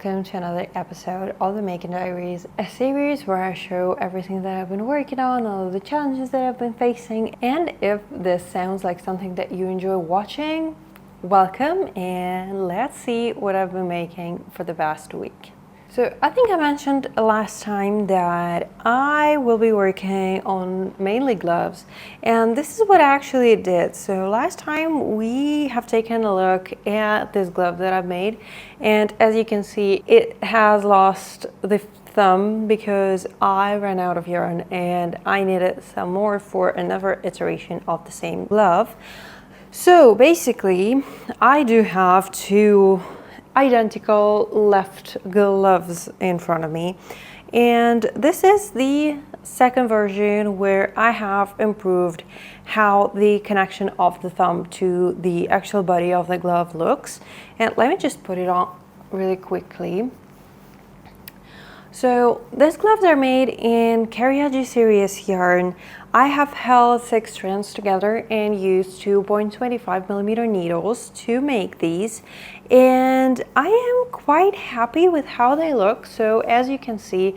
welcome to another episode of the Making Diaries, a series where I show everything that I've been working on, all of the challenges that I've been facing. And if this sounds like something that you enjoy watching, welcome, and let's see what I've been making for the past week. So I think I mentioned last time that I will be working on mainly gloves, and this is what I actually did. So last time we have taken a look at this glove that I've made, and as you can see, it has lost the thumb because I ran out of yarn and I needed some more for another iteration of the same glove. So basically, I do have two identical left gloves in front of me, and this is the second version where I have improved how the connection of the thumb to the actual body of the glove looks. And let me just put it on really quickly. So these gloves are made in Cariage series yarn. I have held 6 strands together and used 2.25mm needles to make these, and I am quite happy with how they look. So as you can see,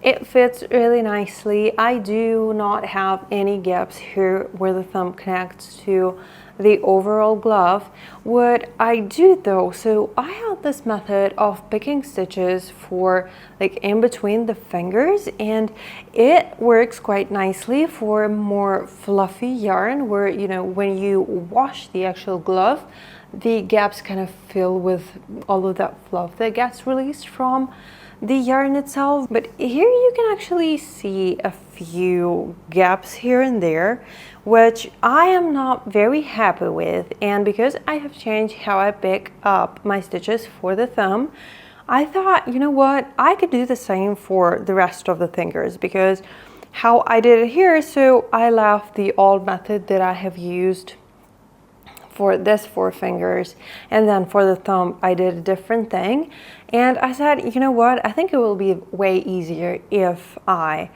it fits really nicely. I do not have any gaps here where the thumb connects to the overall glove. What I do though, so I have this method of picking stitches for like in between the fingers, and it works quite nicely for more fluffy yarn where, you know, when you wash the actual glove, the gaps kind of fill with all of that fluff that gets released from the yarn itself. But here you can actually see a few gaps here and there, which I am not very happy with. And because I have changed how I pick up my stitches for the thumb, I thought, you know what, I could do the same for the rest of the fingers, because how I did it here, so I left the old method that I have used for this 4 fingers, and then for the thumb I did a different thing. And I said, you know what, I think it will be way easier if I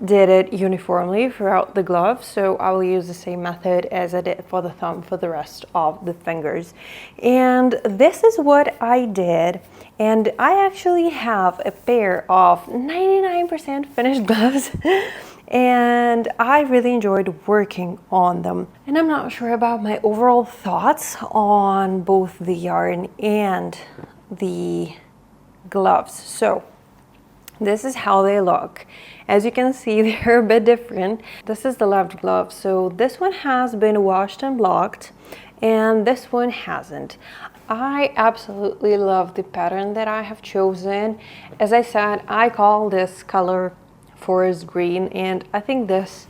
did it uniformly throughout the glove, so I will use the same method as I did for the thumb for the rest of the fingers. And this is what I did, and I actually have a pair of 99% finished gloves and I really enjoyed working on them. And I'm not sure about my overall thoughts on both the yarn and the gloves. So this is how they look. As you can see, they're a bit different. This is the left glove. So this one has been washed and blocked, and this one hasn't. I absolutely love the pattern that I have chosen. As I said, I call this color forest green, and I think this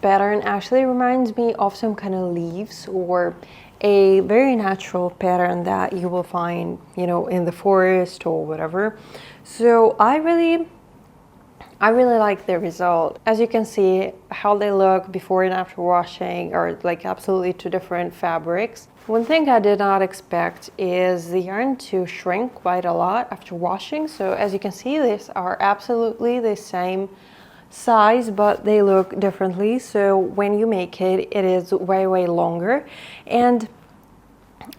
pattern actually reminds me of some kind of leaves or a very natural pattern that you will find, you know, in the forest or whatever. So I really like the result. As you can see, how they look before and after washing are like absolutely 2 different fabrics. One thing I did not expect is the yarn to shrink quite a lot after washing. So as you can see, these are absolutely the same size, but they look differently. So when you make it, it is way longer. And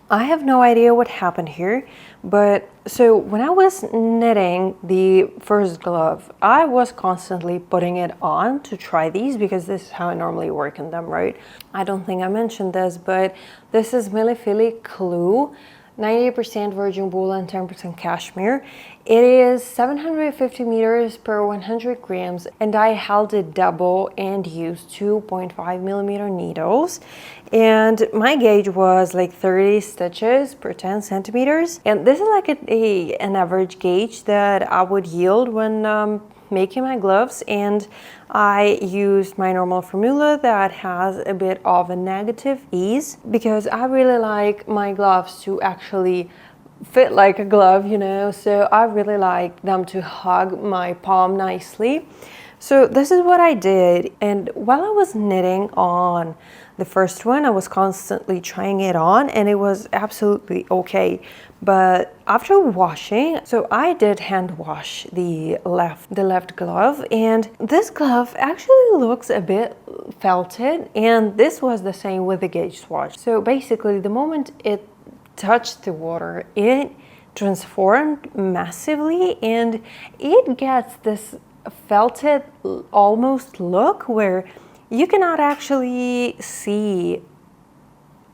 I have no idea what happened here, but so when I was knitting the first glove, I was constantly putting it on to try these, because this is how I normally work in them, right? I don't think I mentioned this, but this is Millefilly Clue, 98% virgin wool and 10% cashmere. It is 750 meters per 100 grams, and I held it double and used 2.5mm needles. And my gauge was like 30 stitches per 10 centimeters. And this is like an average gauge that I would yield when making my gloves. And I used my normal formula that has a bit of a negative ease, because I really like my gloves to actually fit like a glove, you know, so I really like them to hug my palm nicely. So this is what I did, and while I was knitting on the first one, I was constantly trying it on, and it was absolutely okay. But after washing, so I did hand wash the left glove, and this glove actually looks a bit felted, and this was the same with the gauge swatch. So basically, the moment it touched the water, it transformed massively, and it gets this felted almost look where you cannot actually see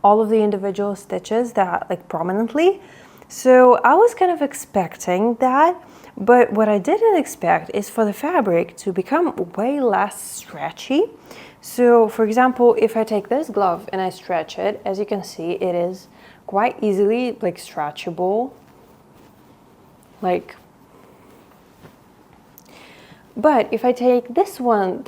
all of the individual stitches that like prominently. So I was kind of expecting that, but what I didn't expect is for the fabric to become way less stretchy. So for example, if I take this glove and I stretch it, as you can see, it is quite easily like stretchable. But if I take this one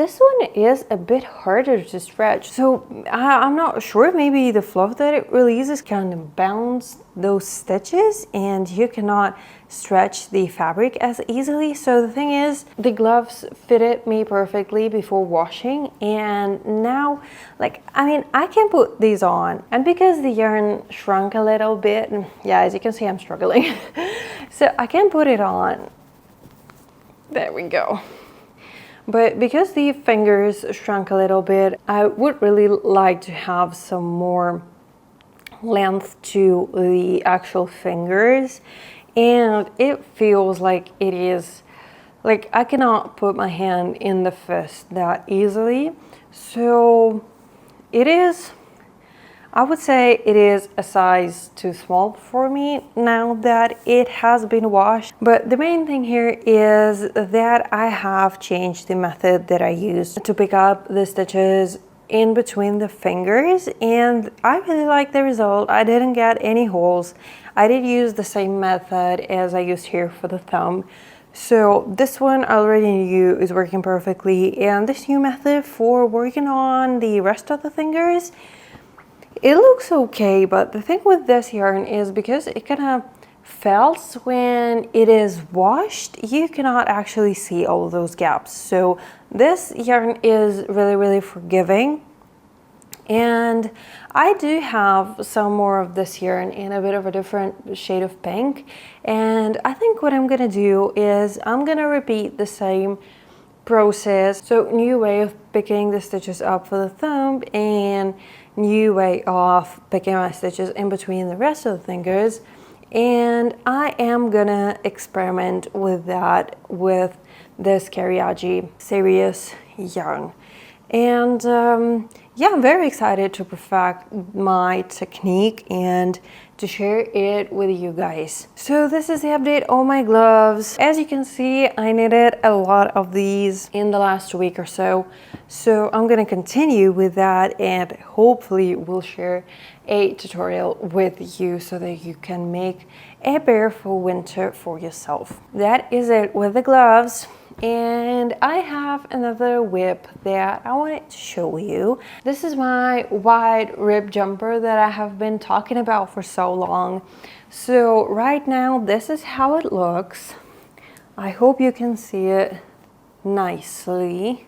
is a bit harder to stretch. So I'm not sure, maybe the fluff that it releases kind of bounce those stitches and you cannot stretch the fabric as easily. So the thing is, the gloves fitted me perfectly before washing, and now I can put these on, and because the yarn shrunk a little bit, and yeah, as you can see, I'm struggling. So I can put it on. There we go. But because the fingers shrunk a little bit, I would really like to have some more length to the actual fingers. And it feels like it is, like I cannot put my hand in the fist that easily. So it is, I would say it is a size too small for me now that it has been washed. But the main thing here is that I have changed the method that I use to pick up the stitches in between the fingers, and I really like the result. I didn't get any holes. I did use the same method as I used here for the thumb. So this one I already knew is working perfectly, and this new method for working on the rest of the fingers, it looks okay. But the thing with this yarn is because it kind of felts when it is washed, you cannot actually see all of those gaps. So this yarn is really forgiving. And I do have some more of this yarn in a bit of a different shade of pink. And I think what I'm gonna do is I'm gonna repeat the same process. So new way of picking the stitches up for the thumb, and new way of picking my stitches in between the rest of the fingers. And I am gonna experiment with that with this Cariaggi series yarn. And yeah, I'm very excited to perfect my technique and to share it with you guys. So this is the update on my gloves. As you can see, I knitted a lot of these in the last week or so. So I'm gonna continue with that, and hopefully we'll share a tutorial with you so that you can make a pair for winter for yourself. That is it with the gloves. And I have another whip that I wanted to show you. This is my wide rib jumper that I have been talking about for so long. So right now, this is how it looks. I hope you can see it nicely.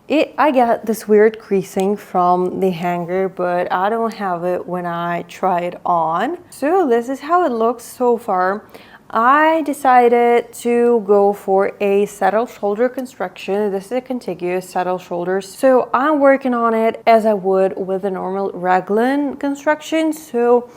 I got this weird creasing from the hanger, but I don't have it when I try it on. So this is how it looks so far. I decided to go for a saddle shoulder construction. This is a contiguous saddle shoulders. So I'm working on it as I would with a normal raglan construction. So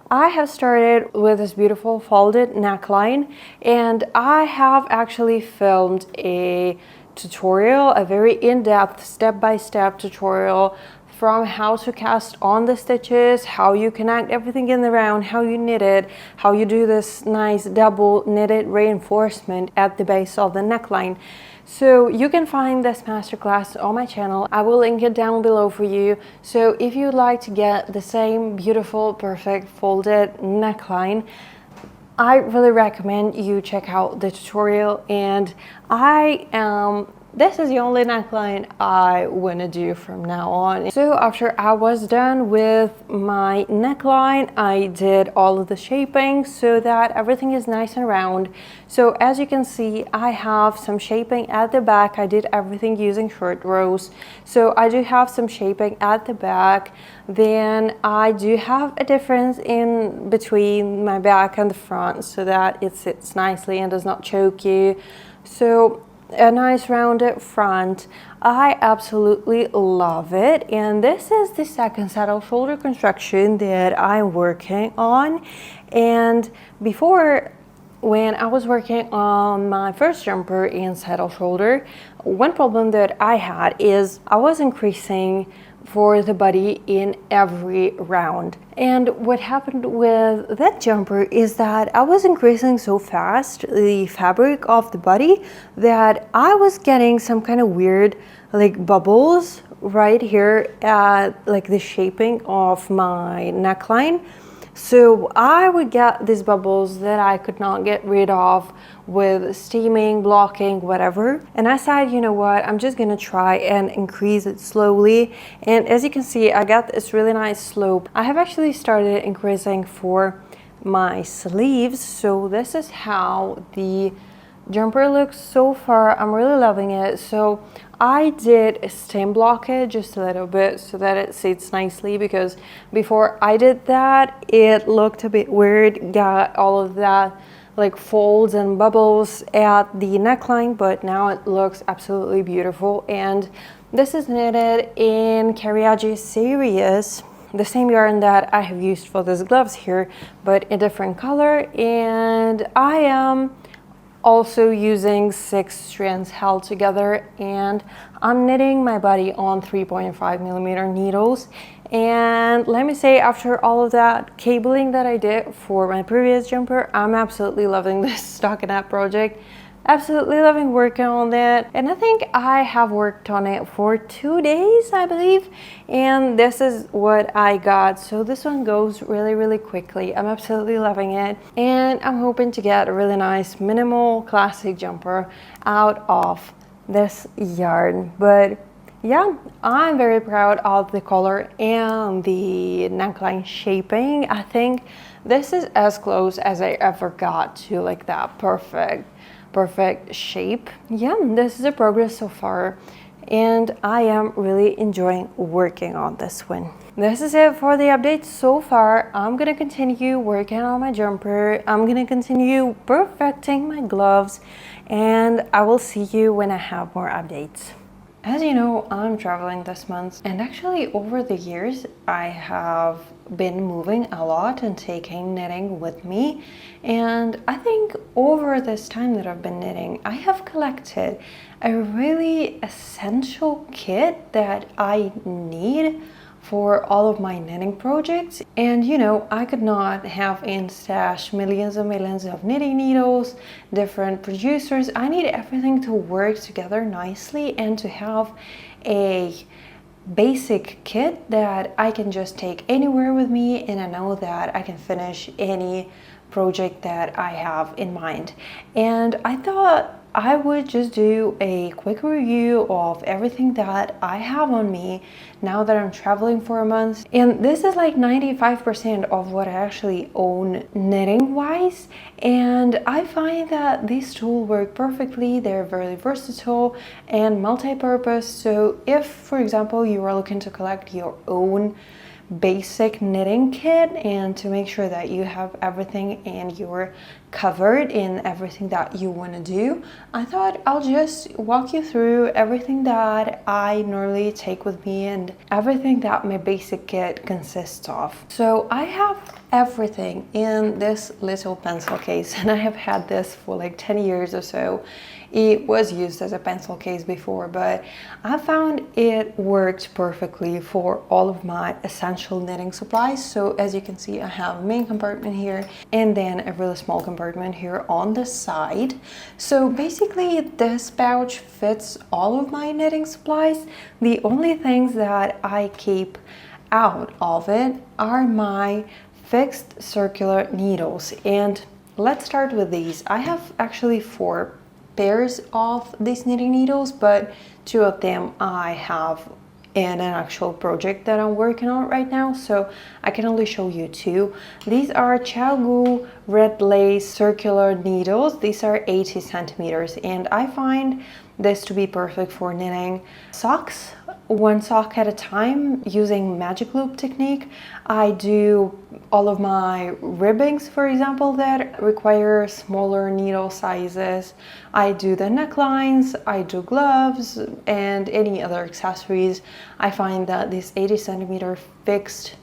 I have started with this beautiful folded neckline, and I have actually filmed a tutorial, a very in-depth step-by-step tutorial from how to cast on the stitches, how you connect everything in the round, how you knit it, how you do this nice double knitted reinforcement at the base of the neckline. So you can find this masterclass on my channel. I will link it down below for you. So if you'd like to get the same beautiful, perfect folded neckline, I really recommend you check out the tutorial. And this is the only neckline I want to do from now on. So after I was done with my neckline, I did all of the shaping so that everything is nice and round. So as you can see, I have some shaping at the back. I did everything using short rows. So I do have some shaping at the back. Then I do have a difference in between my back and the front so that it sits nicely and does not choke you. So a nice rounded front. I absolutely love it, and this is the second saddle shoulder construction that I'm working on. And before, when I was working on my first jumper in saddle shoulder, one problem that I had is I was increasing for the body in every round. And what happened with that jumper is that I was increasing so fast the fabric of the body that I was getting some kind of weird like bubbles right here at like the shaping of my neckline. So I would get these bubbles that I could not get rid of with steaming, blocking, whatever. And I said, you know what, I'm just gonna try and increase it slowly. And as you can see, I got this really nice slope. I have actually started increasing for my sleeves. So this is how the jumper looks so far. I'm really loving it. So I did stem block it just a little bit so that it sits nicely, because before I did that it looked a bit weird, got all of that like folds and bubbles at the neckline, but now it looks absolutely beautiful. And this is knitted in Cariaggi series, the same yarn that I have used for these gloves here, but a different color. And I am also using 6 strands held together, and I'm knitting my body on 3.5mm needles. And let me say, after all of that cabling that I did for my previous jumper, I'm absolutely loving this stockinette project. Absolutely loving working on that. And I think I have worked on it for 2 days, I believe, and this is what I got. So this one goes really quickly. I'm absolutely loving it, and I'm hoping to get a really nice minimal classic jumper out of this yarn. But yeah, I'm very proud of the color and the neckline shaping. I think this is as close as I ever got to like that perfect shape. Yeah, this is a progress so far, and I am really enjoying working on this one. This is it for the update so far. I'm gonna continue working on my jumper. I'm gonna continue perfecting my gloves, and I will see you when I have more updates. As you know, I'm traveling this month, and actually over the years I have been moving a lot and taking knitting with me. And I think over this time that I've been knitting, I have collected a really essential kit that I need for all of my knitting projects. And you know, I could not have in stash millions and millions of knitting needles, different producers. I need everything to work together nicely and to have a basic kit that I can just take anywhere with me, and I know that I can finish any project that I have in mind. And I thought I would just do a quick review of everything that I have on me now that I'm traveling for a month. And this is like 95% of what I actually own knitting wise. And I find that these tools work perfectly. They're very versatile and multi-purpose. So if, for example, you are looking to collect your own basic knitting kit and to make sure that you have everything and you're covered in everything that you want to do, I thought I'll just walk you through everything that I normally take with me and everything that my basic kit consists of. So I have everything in this little pencil case, and I have had this for like 10 years or so. It was used as a pencil case before, but I found it worked perfectly for all of my essential knitting supplies. So as you can see, I have a main compartment here and then a really small compartment here on the side. So basically this pouch fits all of my knitting supplies. The only things that I keep out of it are my fixed circular needles. And let's start with these. I have actually 4 pairs of these knitting needles, but 2 of them I have in an actual project that I'm working on right now, so I can only show you 2. These are ChiaoGoo red lace circular needles. These are 80 centimeters, and I find this to be perfect for knitting socks one sock at a time using magic loop technique. I do all of my ribbings, for example, that require smaller needle sizes. I do the necklines, I do gloves, and any other accessories. I find that these 80 centimeter fixed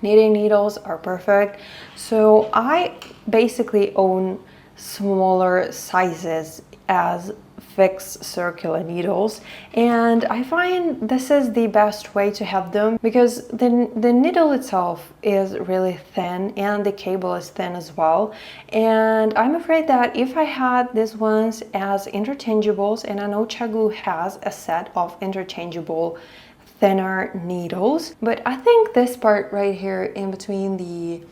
knitting needles are perfect. So I basically own smaller sizes as fixed circular needles, and I find this is the best way to have them because the needle itself is really thin and the cable is thin as well. And I'm afraid that if I had these ones as interchangeables, and I know CHAGU has a set of interchangeable thinner needles, but I think this part right here in between the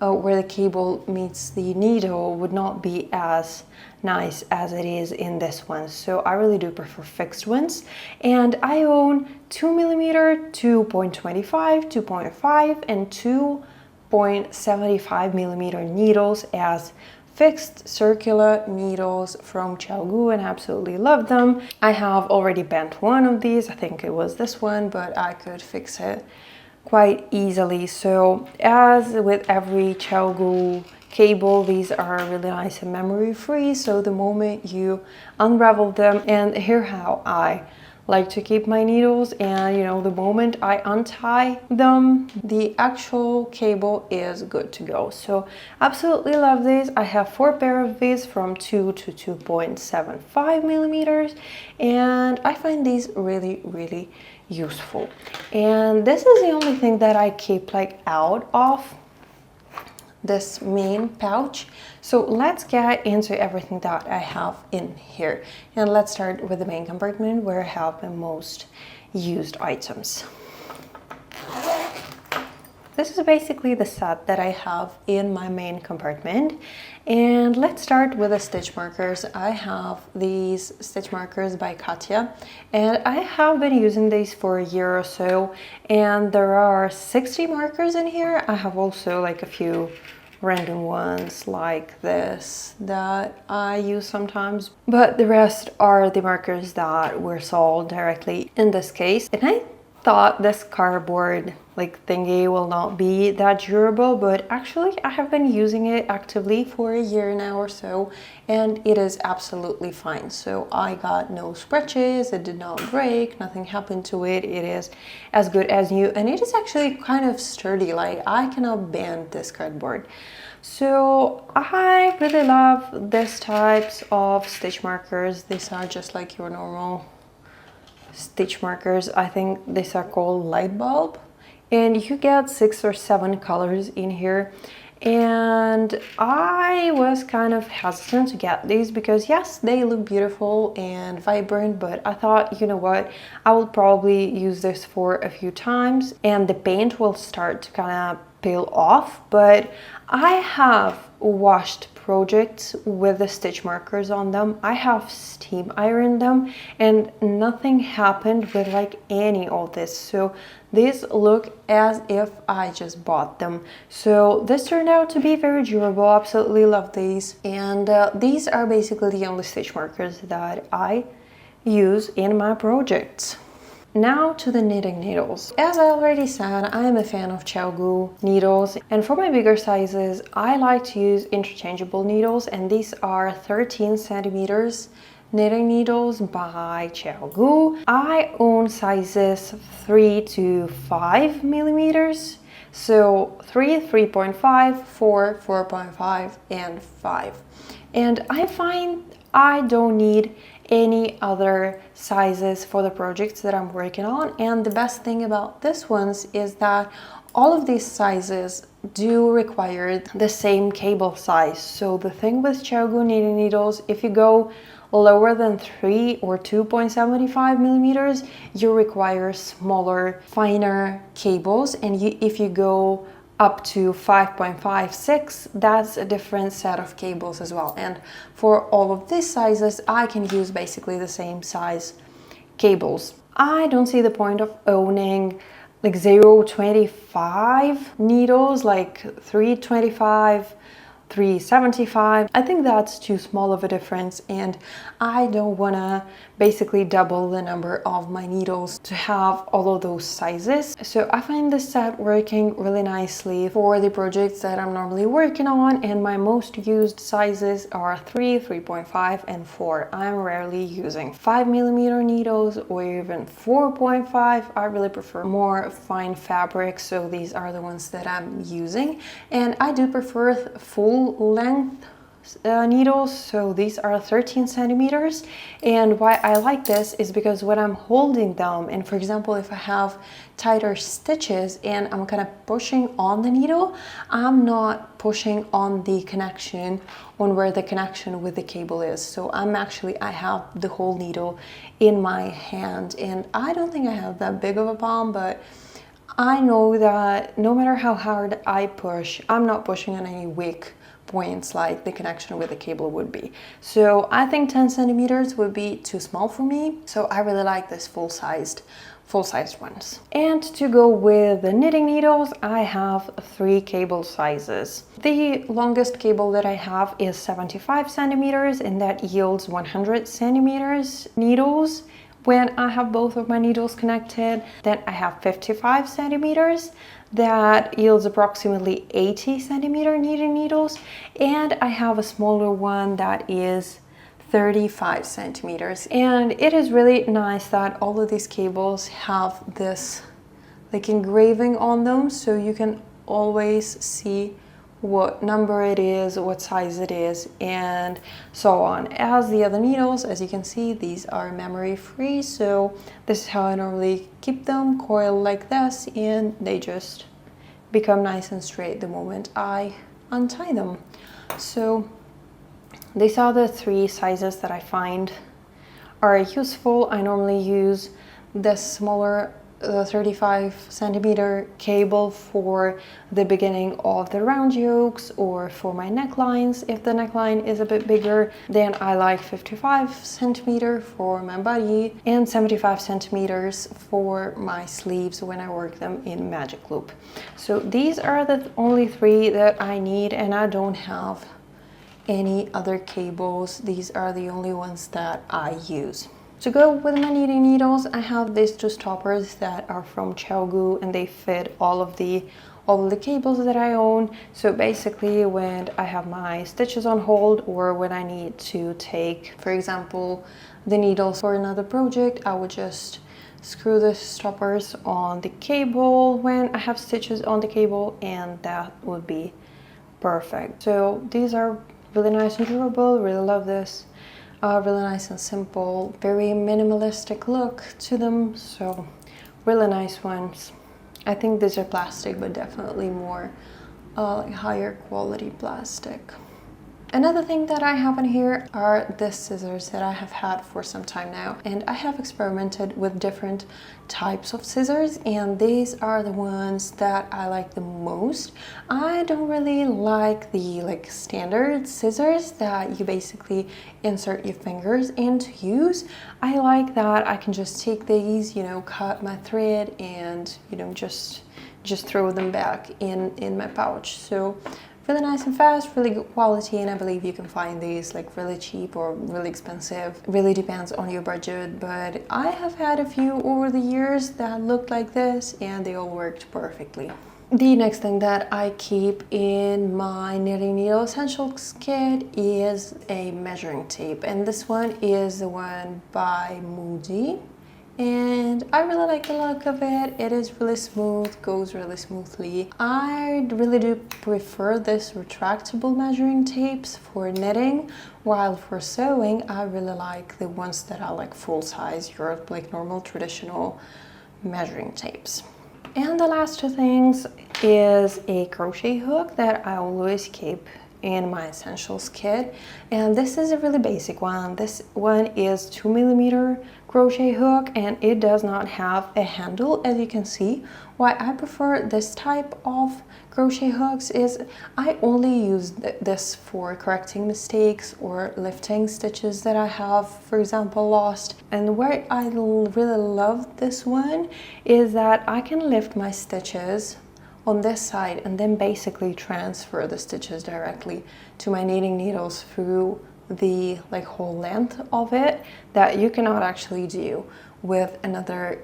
where the cable meets the needle would not be as nice as it is in this one. So I really do prefer fixed ones, and I own 2mm, 2.25, 2.5, and 2.75mm needles as fixed circular needles from CHAGU, and I absolutely love them. I have already bent one of these, I think it was this one, but I could fix it quite easily. So as with every CHAGU cable, these are really nice and memory free, so the moment you unravel them, and here how I like to keep my needles, and you know, the moment I untie them, the actual cable is good to go. So absolutely love these. I have 4 pair of these from 2 to 2.75mm, and I find these really useful. And this is the only thing that I keep like out of this main pouch. So let's get into everything that I have in here, and let's start with the main compartment where I have the most used items. This is basically the set that I have in my main compartment, and let's start with the stitch markers. I have these stitch markers by Katya, and I have been using these for a year or so, and there are 60 markers in here. I have also like a few random ones like this that I use sometimes, but the rest are the markers that were sold directly in this case. And I thought this cardboard like thingy will not be that durable, but actually I have been using it actively for a year now or so, and it is absolutely fine. So I got no scratches, it did not break, nothing happened to it. It is as good as new, and it is actually kind of sturdy. Like, I cannot bend this cardboard. So I really love these types of stitch markers. These are just like your normal stitch markers. I think these are called light bulb, and you get 6 or 7 colors in here. And I was kind of hesitant to get these because yes, they look beautiful and vibrant, but I thought, you know what, I will probably use this for a few times and the paint will start to kind of peel off. But I have washed projects with the stitch markers on them. I have steam ironed them and nothing happened with like any of this. So these look as if I just bought them. So this turned out to be very durable. Absolutely love these. And these are basically the only stitch markers that I use in my projects. Now to the knitting needles. As I already said, I am a fan of CHAGU needles, and for my bigger sizes I like to use interchangeable needles, and these are 13 centimeters knitting needles by CHAGU. I own sizes 3 to 5 millimeters, so 3, 3.5, 4, 4.5, and 5. And I find I don't need any other sizes for the projects that I'm working on. And the best thing about this ones is that all of these sizes do require the same cable size. So the thing with CHAGU knitting needles, if you go lower than 3 or 2.75 millimeters, you require smaller, finer cables, and if you go up to 5.56, that's a different set of cables as well. And for all of these sizes, I can use basically the same size cables. I don't see the point of owning like 0.25 needles, like 3.25, 375. I think that's too small of a difference, and I don't want to basically double the number of my needles to have all of those sizes. So I find this set working really nicely for the projects that I'm normally working on, and my most used sizes are 3, 3.5, and 4. I'm rarely using 5mm needles or even 4.5. I really prefer more fine fabric, so these are the ones that I'm using. And I do prefer full length needles, so these are 13 centimeters. And why I like this is because when I'm holding them, and for example if I have tighter stitches and I'm kind of pushing on the needle, I'm not pushing on the connection, on where the connection with the cable is. So I have the whole needle in my hand, and I don't think I have that big of a palm, but I know that no matter how hard I push, I'm not pushing on any weak points like the connection with the cable would be. So I think 10 centimeters would be too small for me. So I really like this full-sized ones. And to go with the knitting needles, I have 3 cable sizes. The longest cable that I have is 75 centimeters, and that yields 100 centimeters needles when I have both of my needles connected. Then I have 55 centimeters that yields approximately 80 centimeter knitting needles, and I have a smaller one that is 35 centimeters. And it is really nice that all of these cables have this like engraving on them, so you can always see what number it is, what size it is, and so on. As the other needles, as you can see, these are memory free, so this is how I normally keep them, coiled like this, and they just become nice and straight the moment I untie them. So these are the 3 sizes that I find are useful. I normally use this smaller 35 centimeter cable for the beginning of the round yokes, or for my necklines. If the neckline is a bit bigger, then I like 55 centimeter for my body and 75 centimeters for my sleeves when I work them in magic loop. So these are the only 3 that I need, and I don't have any other cables. These are the only ones that I use. To go with my knitting needles, I have these 2 stoppers that are from Chelgu, and they fit all of the cables that I own. So basically when I have my stitches on hold, or when I need to take, for example, the needles for another project, I would just screw the stoppers on the cable when I have stitches on the cable, and that would be perfect. So these are really nice and durable. Really love this. Really nice and simple, very minimalistic look to them, so really nice ones. I think these are plastic, but definitely more like higher quality plastic. Another thing that I have in here are the scissors that I have had for some time now, and I have experimented with different types of scissors, and these are the ones that I like the most. I don't really like the standard scissors that you basically insert your fingers in to use. I like that I can just take these, cut my thread, and just throw them back in my pouch. So really nice and fast, really good quality, and I believe you can find these really cheap or really expensive. It really depends on your budget, but I have had a few over the years that looked like this, and they all worked perfectly. The next thing that I keep in my knitting needle essentials kit is a measuring tape, and this one is the one by Moody. And I really like the look of it. It is really smooth, goes really smoothly. I really do prefer this retractable measuring tapes for knitting, while for sewing I really like the ones that are full size, your normal traditional measuring tapes. And the last 2 things is a crochet hook that I always keep in my essentials kit, and this is a really basic one. This one is 2mm crochet hook, and it does not have a handle, as you can see. Why I prefer this type of crochet hooks is I only use this for correcting mistakes or lifting stitches that I have, for example, lost. And where I really love this one is that I can lift my stitches on this side and then basically transfer the stitches directly to my knitting needles through the like whole length of it, that you cannot actually do with another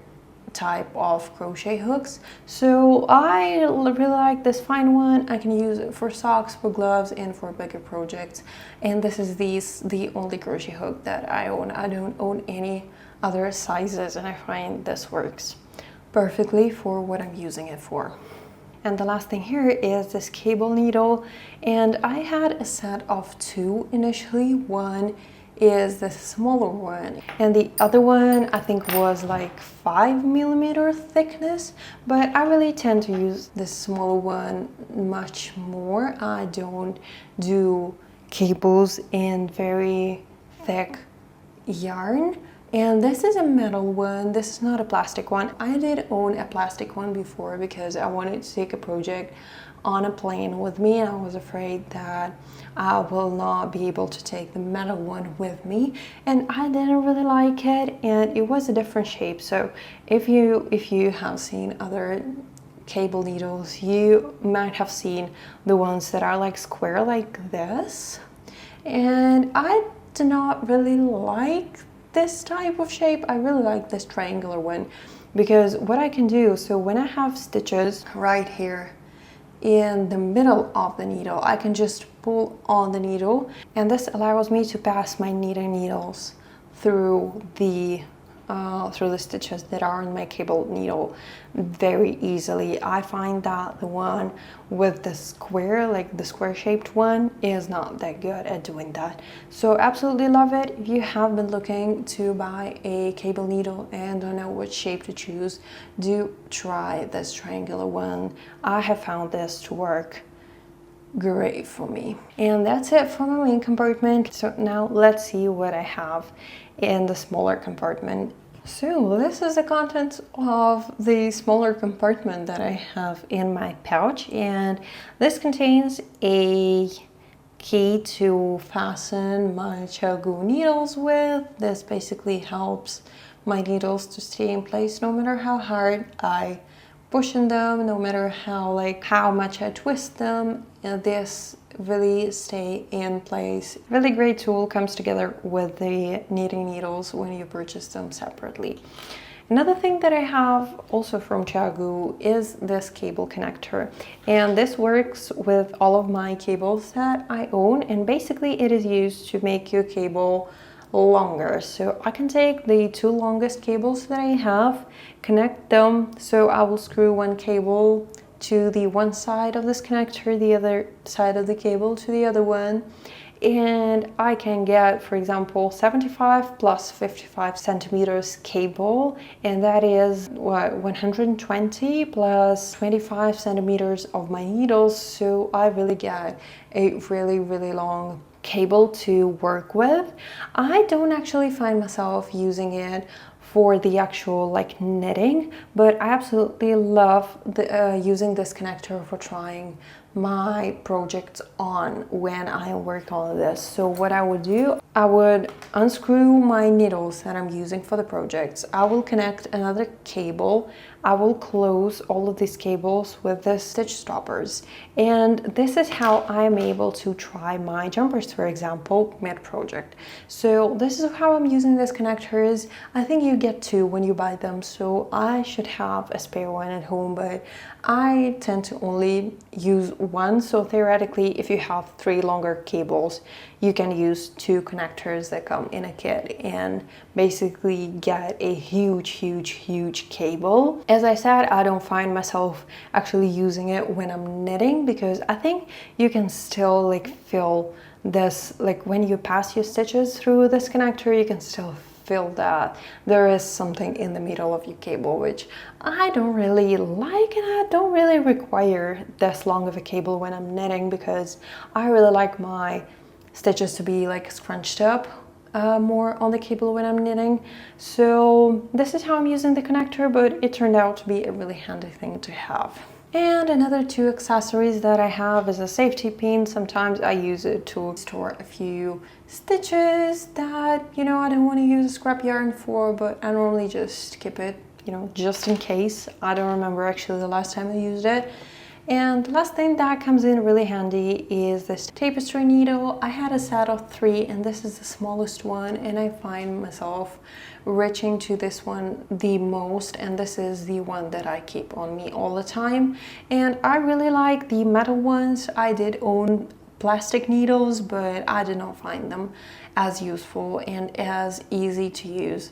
type of crochet hooks. So I really like this fine one. I can use it for socks, for gloves, and for bigger projects. And this is the only crochet hook that I own. I don't own any other sizes, and I find this works perfectly for what I'm using it for. And the last thing here is this cable needle, and I had a set of two initially. One is the smaller one, and the other one I think was like 5mm thickness, but I really tend to use this smaller one much more. I don't do cables in very thick yarn. And this is a metal one, this is not a plastic one. I did own a plastic one before because I wanted to take a project on a plane with me, and I was afraid that I will not be able to take the metal one with me, and I didn't really like it, and it was a different shape. So if you have seen other cable needles, you might have seen the ones that are like square like this, and I do not really like this type of shape. I really like this triangular one because what I can do, so when I have stitches right here in the middle of the needle, I can just pull on the needle, and this allows me to pass my knitting needles through the stitches that are on my cable needle very easily. I find that the one with the square, like the square shaped one, is not that good at doing that. So absolutely love it. If you have been looking to buy a cable needle and don't know which shape to choose, do try this triangular one. I have found this to work great for me. And that's it for my main compartment. So now let's see what I have in the smaller compartment. So this is the contents of the smaller compartment that I have in my pouch, and this contains a key to fasten my CHAOGOO needles with. This basically helps my needles to stay in place no matter how hard I push in them, no matter how much I twist them. This really stay in place. Really great tool, comes together with the knitting needles when you purchase them separately. Another thing that I have also from CHAOGOO is this cable connector, and this works with all of my cables that I own, and basically it is used to make your cable longer. So I can take the two longest cables that I have, connect them, so I will screw one cable to the one side of this connector, the other side of the cable to the other one, and I can get, for example, 75 plus 55 centimeters cable, and that is what, 120 plus 25 centimeters of my needles. So I really get a really long cable to work with. I don't actually find myself using it for the actual like knitting, but I absolutely love using this connector for trying my projects on when I work on this. So what I would do, I would unscrew my needles that I'm using for the projects. I will connect another cable. I will close all of these cables with the stitch stoppers. And this is how I am able to try my jumpers, for example, mid-project. So this is how I'm using these connectors. I think you get two when you buy them, so I should have a spare one at home, but I tend to only use one. So theoretically, if you have three longer cables, you can use two connectors that come in a kit and basically get a huge cable. As I said, I don't find myself actually using it when I'm knitting, because I think you can still like feel this, like when you pass your stitches through this connector, you can still feel that there is something in the middle of your cable, which I don't really like, and I don't really require this long of a cable when I'm knitting, because I really like my stitches to be like scrunched up more on the cable when I'm knitting. So this is how I'm using the connector, but it turned out to be a really handy thing to have. And another two accessories that I have is a safety pin. Sometimes I use it to store a few stitches that, you know, I don't want to use scrap yarn for, but I normally just keep it, you know, just in case. I don't remember actually the last time I used it. And the last thing that comes in really handy is this tapestry needle. I had a set of 3 and this is the smallest one, and I find myself reaching to this one the most, and this is the one that I keep on me all the time. And I really like the metal ones. I did own plastic needles, but I did not find them as useful and as easy to use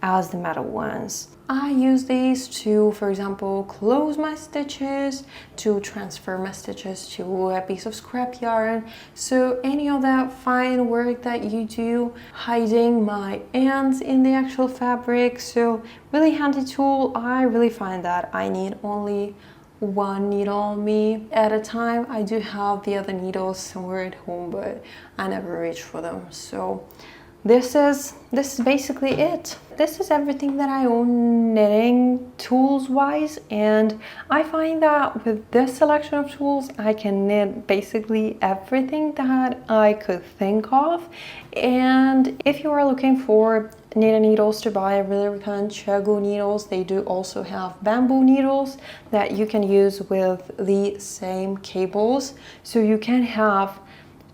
as the metal ones. I use these to, for example, close my stitches, to transfer my stitches to a piece of scrap yarn. So any of that fine work that you do, hiding my ends in the actual fabric. So really handy tool. I really find that I need only one needle on me at a time. I do have the other needles somewhere at home, but I never reach for them. So this is basically it. This is everything that I own knitting tools wise, and I find that with this selection of tools I can knit basically everything that I could think of. And if you are looking for knitting needles to buy, I really recommend Chagu needles. They do also have bamboo needles that you can use with the same cables, so you can have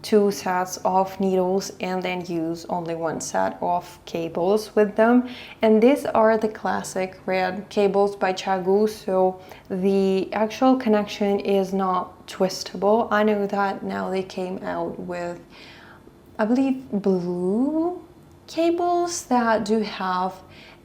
2 sets of needles and then use only 1 set of cables with them. And these are the classic red cables by Chagu, so the actual connection is not twistable. I know that now they came out with, I believe, blue cables that do have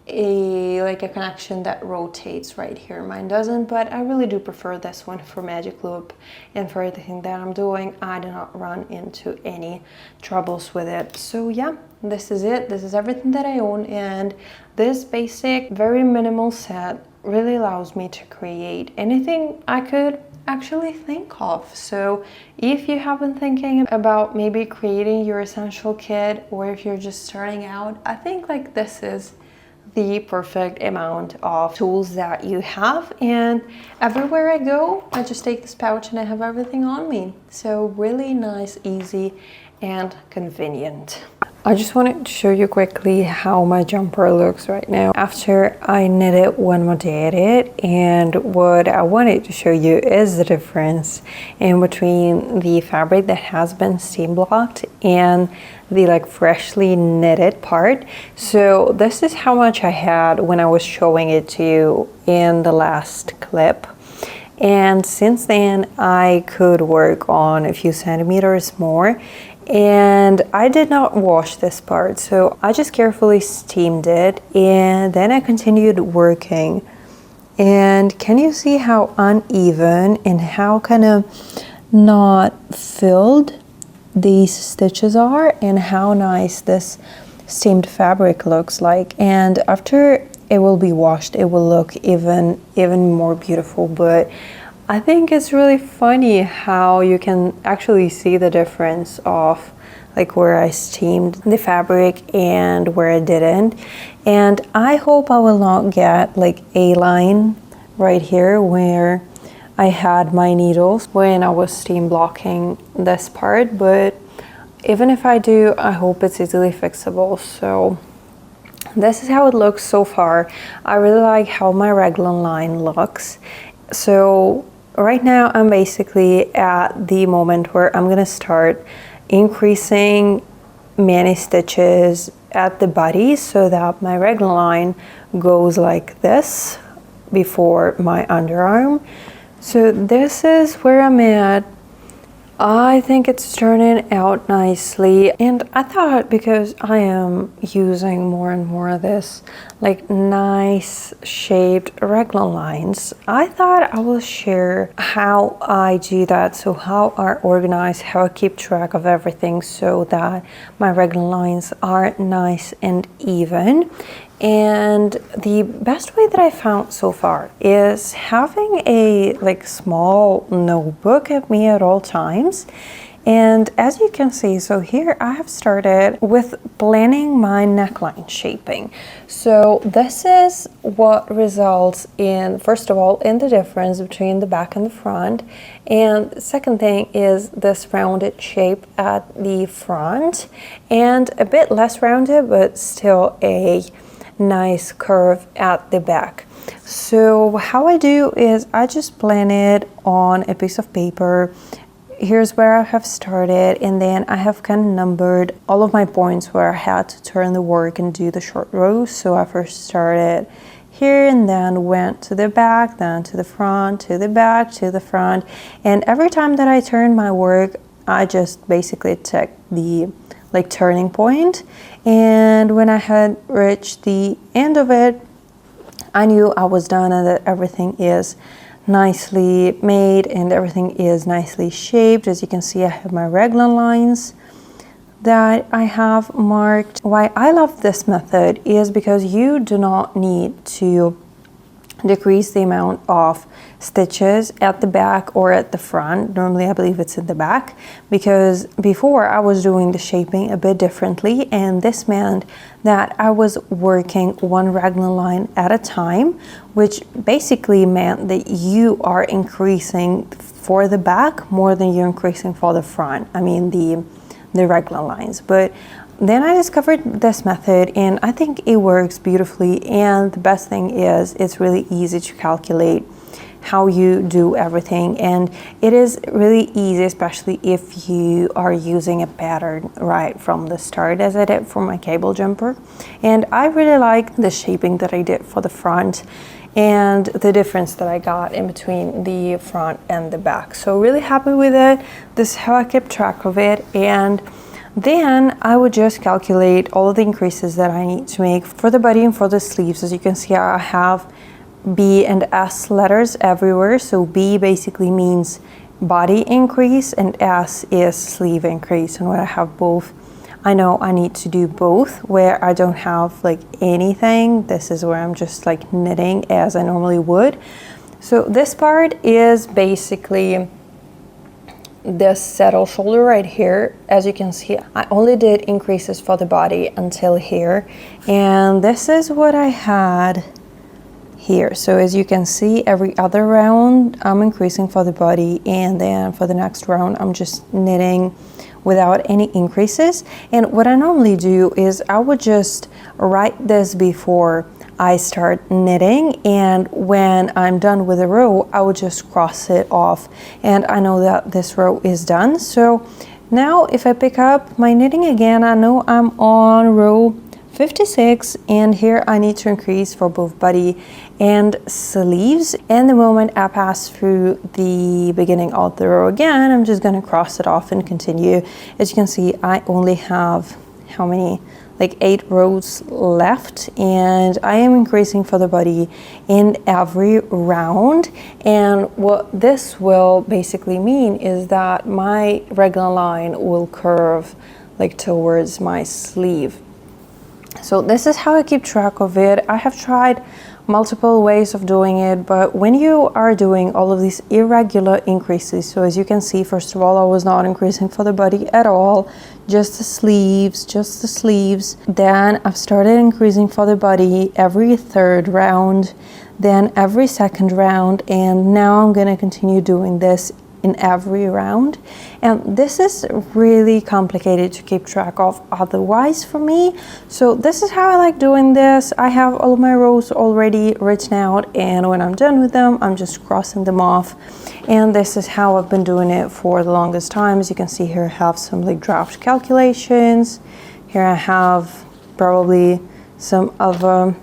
a connection that rotates right here. Mine doesn't, but I really do prefer this one for magic loop, and for everything that I'm doing I do not run into any troubles with it. So yeah, this is it. This is everything that I own, and this basic, very minimal set really allows me to create anything I could actually think of. So if you have been thinking about maybe creating your essential kit, or if you're just starting out, I think like this is the perfect amount of tools that you have. And everywhere I go, I just take this pouch and I have everything on me. So really nice, easy, and convenient. I just wanted to show you quickly how my jumper looks right now after I knitted one more day at it. And what I wanted to show you is the difference in between the fabric that has been steam blocked and the like freshly knitted part. So this is how much I had when I was showing it to you in the last clip. And since then I could work on a few centimeters more. And I did not wash this part, so I just carefully steamed it, and then I continued working. And can you see how uneven and how kind of not filled these stitches are, and how nice this steamed fabric looks like? And after it will be washed, it will look even more beautiful. But I think it's really funny how you can actually see the difference of like where I steamed the fabric and where I didn't. And I hope I will not get like a line right here where I had my needles when I was steam blocking this part, but even if I do, I hope it's easily fixable. So this is how it looks so far. I really like how my raglan line looks. So right now I'm basically at the moment where I'm gonna start increasing many stitches at the body so that my raglan line goes like this before my underarm. So this is where I'm at. I think it's turning out nicely, and I thought because I am using more and more of this like nice shaped raglan lines, I thought I will share how I do that. So how I organize, how I keep track of everything so that my raglan lines are nice and even. And the best way that I found so far is having a like small notebook at me at all times. And as you can see, so here I have started with planning my neckline shaping. So this is what results in, first of all, in the difference between the back and the front. And the second thing is this rounded shape at the front and a bit less rounded, but still a nice curve at the back. So how I do is I just plan it on a piece of paper. Here's where I have started, and then I have kind of numbered all of my points where I had to turn the work and do the short rows. So I first started here and then went to the back, then to the front, to the back, to the front. And every time that I turned my work, I just basically took the turning point. And when I had reached the end of it, I knew I was done and that everything is nicely made and everything is nicely shaped. As you can see, I have my raglan lines that I have marked. Why I love this method is because you do not need to decrease the amount of stitches at the back or at the front. Normally I believe it's in the back, because before I was doing the shaping a bit differently, and this meant that I was working one raglan line at a time, which basically meant that you are increasing for the back more than you're increasing for the front. I mean the raglan lines. But then I discovered this method and I think it works beautifully, and the best thing is it's really easy to calculate how you do everything, and it is really easy, especially if you are using a pattern right from the start, as I did for my cable jumper. And I really like the shaping that I did for the front and the difference that I got in between the front and the back. So really happy with it. This is how I kept track of it. And then I would just calculate all of the increases that I need to make for the body and for the sleeves. As you can see, I have B and S letters everywhere. So B basically means body increase and S is sleeve increase. And when I have both, I know I need to do both. Where I don't have anything, this is where I'm just knitting as I normally would. So this part is basically this saddle shoulder right here. As you can see, I only did increases for the body until here, and this is what I had here. So as you can see, every other round I'm increasing for the body, and then for the next round I'm just knitting without any increases. And what I normally do is I would just write this before I start knitting, and when I'm done with a row I would just cross it off, and I know that this row is done. So now if I pick up my knitting again, I know I'm on row 56, and here I need to increase for both body and sleeves. And the moment I pass through the beginning of the row again, I'm just going to cross it off and continue. As you can see, I only have how many? 8 rows left, and I am increasing for the body in every round. And what this will basically mean is that my raglan line will curve towards my sleeve. So this is how I keep track of it. I have tried multiple ways of doing it, but when you are doing all of these irregular increases, so as you can see, first of all, I was not increasing for the body at all, just the sleeves. Then I've started increasing for the body every third round, then every second round, and now I'm gonna continue doing this in every round. And this is really complicated to keep track of otherwise for me. So this is how I like doing this. I have all of my rows already written out, and when I'm done with them, I'm just crossing them off. And this is how I've been doing it for the longest time. As you can see here, I have some draft calculations. Here I have probably some other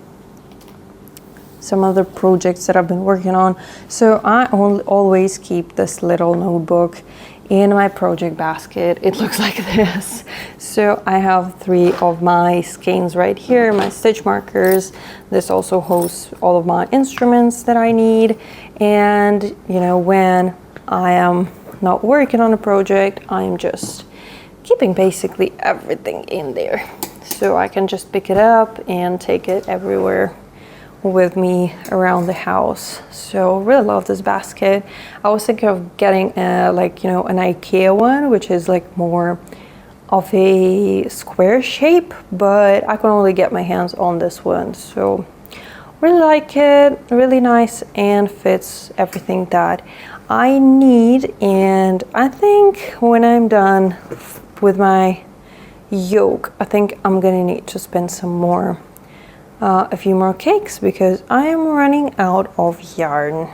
projects that I've been working on. So I always keep this little notebook in my project basket. It looks like this. So I have 3 of my skeins right here, my stitch markers. This also hosts all of my instruments that I need. And when I am not working on a project, I'm just keeping basically everything in there. So I can just pick it up and take it everywhere with me around the house. So really love this basket. I was thinking of getting an IKEA one, which is more of a square shape, but I can only get my hands on this one. So really like it, really nice, and fits everything that I need. And I think when I'm done with my yoke, I think I'm gonna need to spend some more a few more cakes because I am running out of yarn.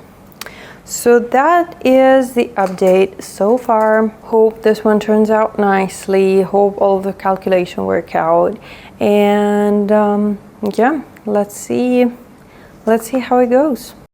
So that is the update so far. Hope this one turns out nicely. Hope all the calculation work out. And yeah, let's see how it goes.